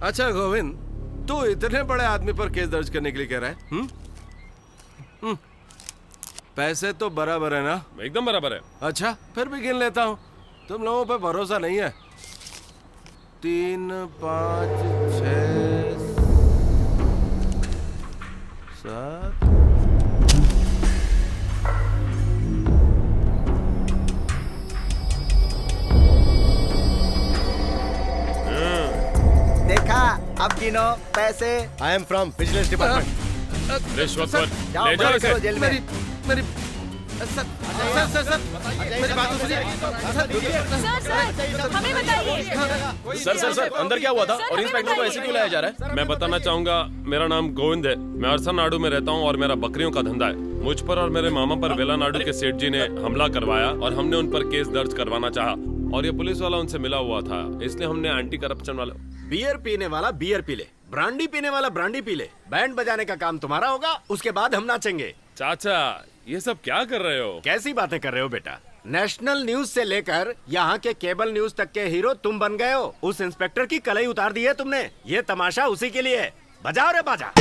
अच्छा गोविंद, तू इतने बड़े आदमी पर केस दर्ज करने के लिए कह रहा है? पैसे तो बराबर है ना? एकदम बराबर है। अच्छा, फिर भी गिन लेता हूँ। तुम लोगों पे भरोसा नहीं है। 3, 5, 6, 7। देखा, अब गिनो पैसे। I am from vigilance department. रिश्वत पर जाओ, ले जाओ बंद इसे। करो जेल में। मेरी सर मेरी बात तो सुनिए। सर हमें बताइए। सर अंदर क्या हुआ था और इंस्पेक्टर को ऐसे क्यों लाया जा रहा है? मैं बताना चाहूंगा, मेरा नाम गोविंद है। मैं अरसानाडु में रहता हूँ और मेरा बकरियों का धंधा है। मुझ पर और मेरे मामा पर वेलानाडु के सेठ जी ने हमला करवाया और हमने उन पर केस दर्ज करवाना चाहा और ये पुलिस वाला उनसे मिला हुआ था, इसलिए हमने एंटी करप्शन वाले। बियर पीने वाला बियर पी ले, ब्रांडी पीने वाला ब्रांडी पी ले। बैंड बजाने का काम तुम्हारा होगा, उसके बाद हम नाचेंगे। चाचा, ये सब क्या कर रहे हो? कैसी बातें कर रहे हो बेटा? नेशनल न्यूज से लेकर यहाँ के केबल न्यूज तक के हीरो तुम बन गए हो। उस इंस्पेक्टर की कलई उतार दी है तुमने। ये तमाशा उसी के लिए है। बजाओ रे बाजा।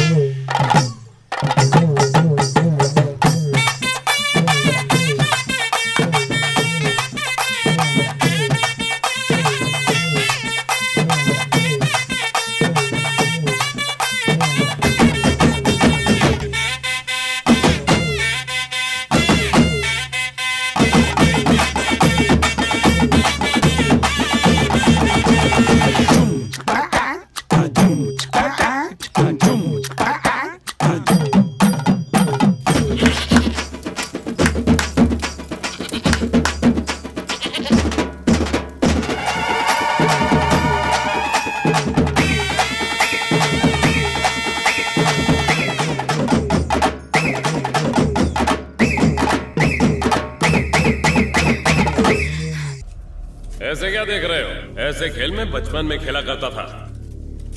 ऐसे क्या देख रहे हो? ऐसे खेल में बचपन में खेला करता था।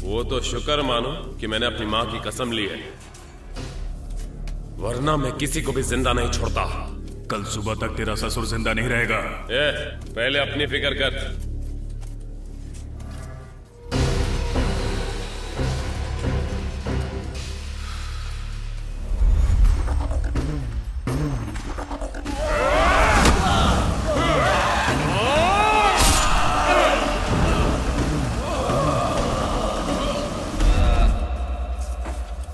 वो तो शुक्र मानो कि मैंने अपनी माँ की कसम ली है, वरना मैं किसी को भी जिंदा नहीं छोड़ता। कल सुबह तक तेरा ससुर जिंदा नहीं रहेगा। पहले अपनी फिक्र कर।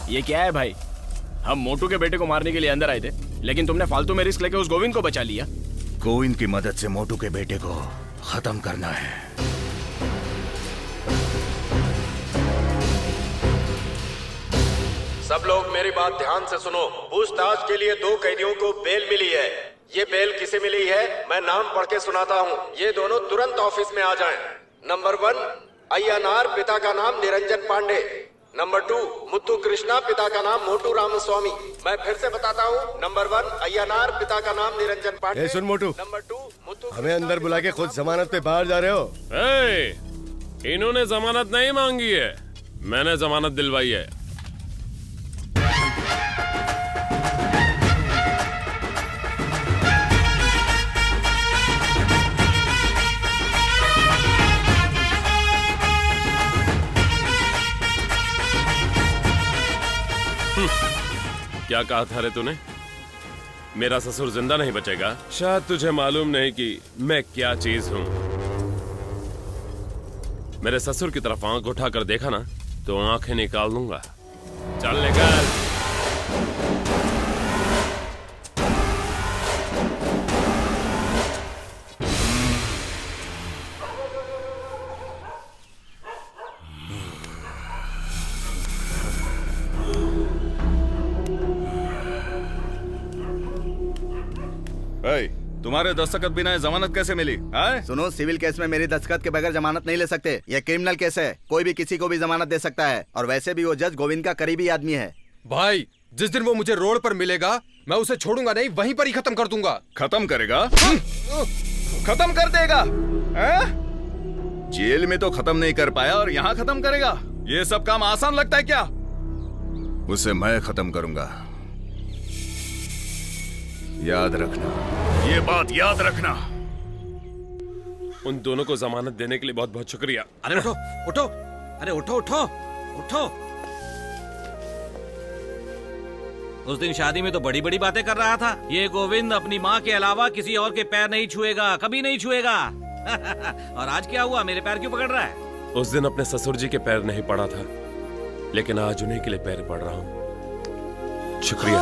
ये क्या है भाई? हम मोटू के बेटे को मारने के लिए अंदर आए थे, लेकिन तुमने फालतू में रिस्क लेके उस गोविंद को बचा लिया। गोविंद की मदद से मोटू के बेटे को खत्म करना है। सब लोग मेरी बात ध्यान से सुनो। पूछताछ के लिए 2 कैदियों को बेल मिली है। ये बेल किसे मिली है मैं नाम पढ़ के सुनाता हूँ। ये दोनों तुरंत ऑफिस में आ जाएं। नंबर 1 अय्यनार, पिता का नाम निरंजन पांडे। नंबर 2 मुत्तू कृष्णा, पिता का नाम मोटू रामस्वामी। मैं फिर से बताता हूँ। नंबर 1 अय्यनार, पिता का नाम निरंजन पांडे। सुन मोटू, नंबर 2 मुत्तू, हमें अंदर बुला के खुद जमानत पे बाहर जा रहे हो? इन्होंने जमानत नहीं मांगी है, मैंने जमानत दिलवाई है। क्या कहा था रे तूने? मेरा ससुर जिंदा नहीं बचेगा? शायद तुझे मालूम नहीं कि मैं क्या चीज हूं। मेरे ससुर की तरफ आंख उठाकर देखा ना तो आंखें निकाल दूंगा। चल निकल। तुम्हारे दस्तखत बिना जमानत कैसे मिली? सुनो, सिविल केस में मेरी दस्तखत के बगैर जमानत नहीं ले सकते। ये क्रिमिनल केस है, कोई भी किसी को भी जमानत दे सकता है। और वैसे भी वो जज गोविंद का करीबी आदमी है। भाई, जिस दिन वो मुझे रोड पर मिलेगा मैं उसे छोड़ूंगा नहीं, वहीं पर ही खत्म कर दूंगा। खत्म करेगा? खत्म कर देगा? जेल में तो खत्म नहीं कर पाया और यहाँ खत्म करेगा? ये सब काम आसान लगता है क्या? उसे मैं खत्म करूंगा, याद रखना। ये बात याद रखना। उन दोनों को जमानत देने के लिए बहुत बहुत शुक्रिया। अरे उठो उठो, अरे उठो उठो उठो। उस दिन शादी में तो बड़ी बड़ी बातें कर रहा था, ये गोविंद अपनी माँ के अलावा किसी और के पैर नहीं छुएगा, कभी नहीं छुएगा। और आज क्या हुआ, मेरे पैर क्यों पकड़ रहा है? उस दिन अपने ससुर जी के पैर नहीं पड़ा था, लेकिन आज उन्हीं के लिए पैर पड़ रहा हूँ। शुक्रिया।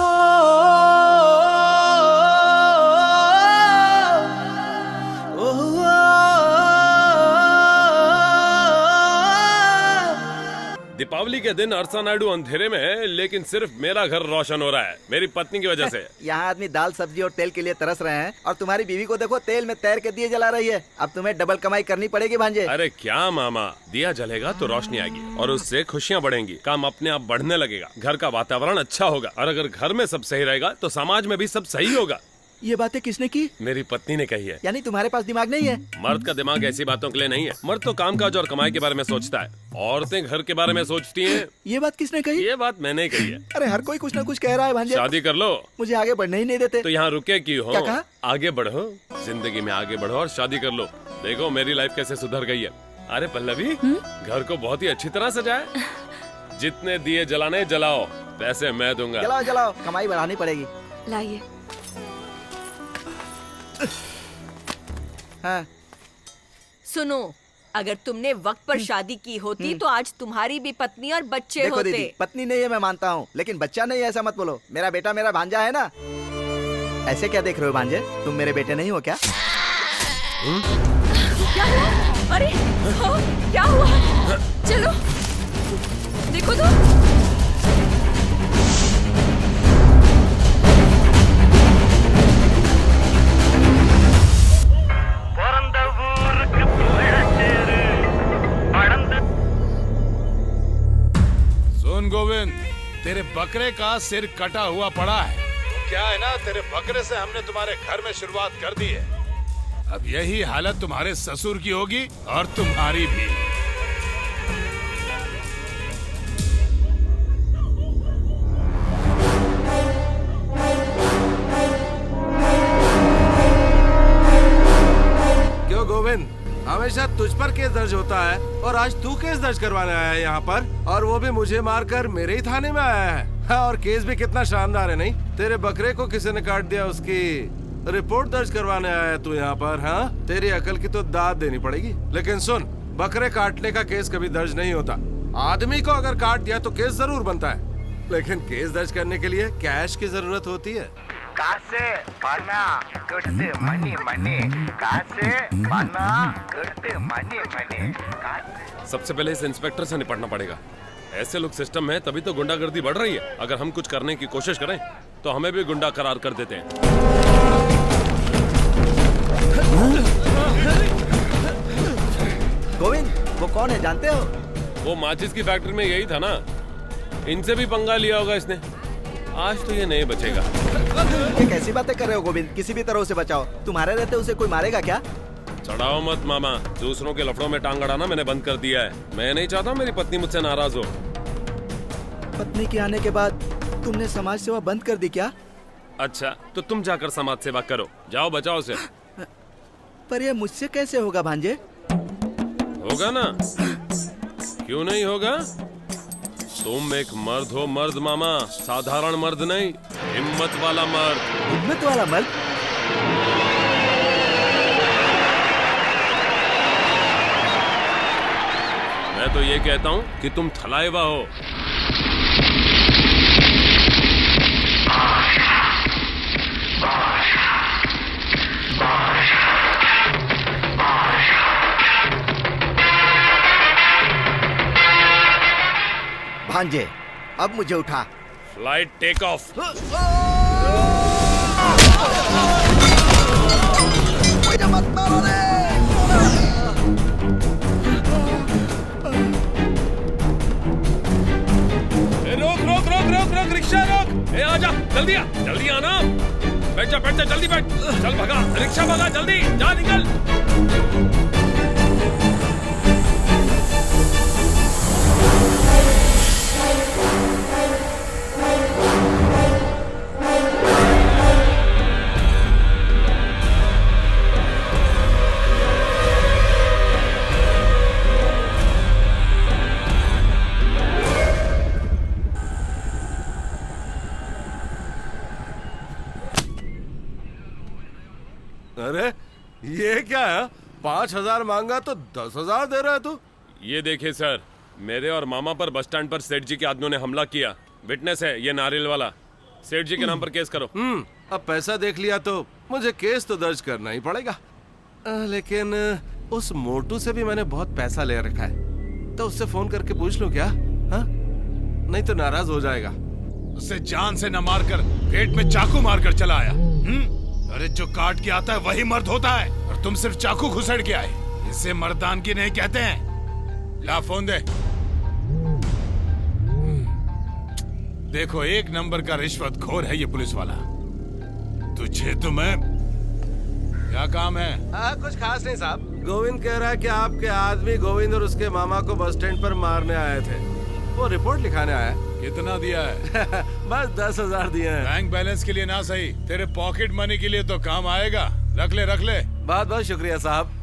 दीपावली के दिन अरसा नायडू अंधेरे में है, लेकिन सिर्फ मेरा घर रोशन हो रहा है मेरी पत्नी की वजह से। यहाँ आदमी दाल सब्जी और तेल के लिए तरस रहे हैं और तुम्हारी बीवी को देखो तेल में तैर के दिए जला रही है। अब तुम्हें डबल कमाई करनी पड़ेगी भांजे। अरे क्या मामा, दिया जलेगा तो रोशनी आएगी और उससे खुशियाँ बढ़ेंगी, काम अपने आप बढ़ने लगेगा, घर का वातावरण अच्छा होगा और अगर घर में सब सही रहेगा तो समाज में भी सब सही होगा। ये बातें किसने की? मेरी पत्नी ने कही है। यानी तुम्हारे पास दिमाग नहीं है? मर्द का दिमाग ऐसी बातों के लिए नहीं है। मर्द तो कामकाज और कमाई के बारे में सोचता है, औरतें घर के बारे में सोचती हैं। ये बात किसने कही? ये बात मैंने कही है। अरे हर कोई कुछ ना कुछ कह रहा है भांजे। शादी कर लो। मुझे आगे बढ़ने ही नहीं देते। तो यहाँ रुके क्यों हो? क्या कहा? आगे बढ़ो, जिंदगी में आगे बढ़ो और शादी कर लो। देखो मेरी लाइफ कैसे सुधर गई है। अरे पल्लवी, घर को बहुत ही अच्छी तरह सजाया। जितने दिए जलाने जलाओ, पैसे मैं दूंगा। जलाओ जलाओ, कमाई बढ़ानी पड़ेगी। लाइए। हाँ। सुनो, अगर तुमने वक्त पर शादी की होती तो आज तुम्हारी भी पत्नी और बच्चे देखो होते। दीदी, पत्नी नहीं है मैं मानता हूँ, लेकिन बच्चा नहीं है ऐसा मत बोलो। मेरा बेटा मेरा भांजा है ना। ऐसे क्या देख रहे हो भांजे, तुम मेरे बेटे नहीं हो क्या? क्या हुआ? अरे हाँ, क्या हुआ? चलो देखो तो। सुन गोविंद, तेरे बकरे का सिर कटा हुआ पड़ा है। तो क्या है ना, तेरे बकरे से हमने तुम्हारे घर में शुरुआत कर दी है। अब यही हालत तुम्हारे ससुर की होगी और तुम्हारी भी। क्यों गोविंद, हमेशा तुझ पर केस दर्ज होता है और आज तू केस दर्ज करवाने आया है यहाँ पर, और वो भी मुझे मारकर मेरे ही थाने में आया है। हाँ, और केस भी कितना शानदार है नहीं? तेरे बकरे को किसी ने काट दिया, उसकी रिपोर्ट दर्ज करवाने आया है तू यहाँ पर। हाँ, तेरी अकल की तो दाद देनी पड़ेगी। लेकिन सुन, बकरे काटने का केस कभी दर्ज नहीं होता। आदमी को अगर काट दिया तो केस जरूर बनता है, लेकिन केस दर्ज करने के लिए कैश की जरूरत होती है। सबसे पहले इस इंस्पेक्टर से निपटना पड़ेगा। ऐसे लोग सिस्टम में तभी तो गुंडागर्दी बढ़ रही है। अगर हम कुछ करने की कोशिश करें तो हमें भी गुंडा करार कर देते हैं। गोविंद, वो कौन है जानते हो? वो माचिस की फैक्ट्री में यही था ना। इनसे भी पंगा लिया होगा इसने। आज तो ये नहीं बचेगा। ये कैसी बातें कर रहे हो गोविंद? किसी भी तरह से बचाओ। तुम्हारे रहते उसे कोई मारेगा क्या? चढ़ाओ मत मामा, दूसरों के लफड़ों में टांग अड़ाना मैंने बंद कर दिया है। मैं नहीं चाहता मेरी पत्नी मुझसे नाराज हो। पत्नी के आने के बाद तुमने समाज सेवा बंद कर दी क्या? अच्छा, तो तुम जाकर समाज सेवा करो। जाओ बचाओ उसे। पर ये मुझसे कैसे होगा भांजे? होगा ना, क्यों नहीं होगा? तुम एक मर्द हो, मर्द मामा, साधारण मर्द नहीं, हिम्मत वाला मर्द। हिम्मत वाला मर्द? मैं तो ये कहता हूँ कि तुम थलाइवा हो। भांजे, अब मुझे उठा। Flight take off. मुझे मत मारो रे। रोक रोक रोक रोक रोक, रिक्शा रोक। ए आजा, जल्दी आ, जल्दी आना। बैठ जा, जल्दी बैठ। चल भगा, रिक्शा भगा, जल्दी जा, निकल। अरे ये क्या है? 5,000 मांगा तो 10,000 दे रहा है तू? ये देखिए सर, मेरे और मामा पर बस स्टैंड पर सेठ जी के आदमियों ने हमला किया। विटनेस है ये नारियल वाला। सेठ जी के नाम पर केस करो। अब पैसा देख लिया तो मुझे केस तो दर्ज करना ही पड़ेगा। लेकिन उस मोटू से भी मैंने बहुत पैसा ले रखा है, तो उससे फोन करके पूछ लूं क्या? हाँ? नहीं तो नाराज हो जाएगा। उसे जान से न मारकर पेट में चाकू मारकर चला आया। अरे जो काट के आता है वही मर्द होता है, और तुम सिर्फ चाकू घुसड़ के आए। इसे मर्दानगी नहीं कहते हैं। ला फोन दे। देखो, एक नंबर का रिश्वतखोर है ये पुलिस वाला। तुझे तो मैं क्या काम है? कुछ खास नहीं साहब। गोविंद कह रहा है कि आपके आदमी गोविंद और उसके मामा को बस स्टैंड पर मारने आए थे। वो रिपोर्ट लिखाने आया है। कितना दिया है? बस 10,000 दिए हैं। बैंक बैलेंस के लिए ना सही, तेरे पॉकेट मनी के लिए तो काम आएगा। रख ले रख ले। बहुत बहुत शुक्रिया साहब।